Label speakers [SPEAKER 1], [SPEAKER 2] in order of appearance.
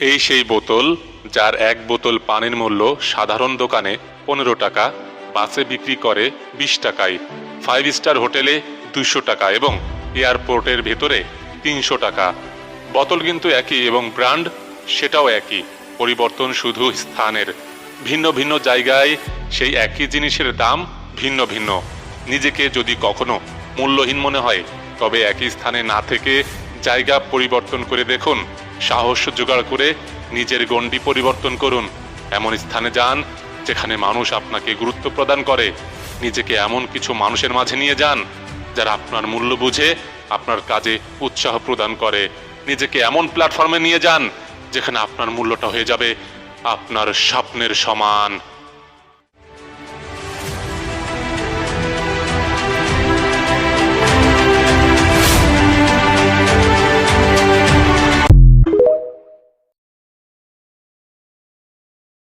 [SPEAKER 1] এই সেই বোতল যার এক বোতল পানির মূল্য সাধারণ দোকানে 15 টাকা, বাসে বিক্রি করে 20 টাকায়, 5 স্টার হোটেলে 200 টাকা এবং এয়ারপোর্টের ভেতরে 300 টাকা। বোতল কিন্তু একই এবং ব্র্যান্ড সেটাও একই, পরিবর্তন শুধু স্থানের। ভিন্ন ভিন্ন জায়গায় সেই একই জিনিসের দাম ভিন্ন ভিন্ন। নিজেকে যদি কখনো মূল্যহীন মনে হয় তবে একই স্থানে না থেকে জায়গা পরিবর্তন করে দেখুন। সাহস জোগাড় করে নিজের গণ্ডি পরিবর্তন করুন। এমন স্থানে যান যেখানে মানুষ আপনাকে গুরুত্ব প্রদান করে। নিজেকে এমন কিছু মানুষের মাঝে নিয়ে যান যারা আপনার মূল্য বুঝে আপনার কাজে উৎসাহ প্রদান করে। নিজেকে এমন প্ল্যাটফর্মে নিয়ে যান যেখানে আপনার মূল্যটা হয়ে যাবে আপনার স্বপ্নের সমান।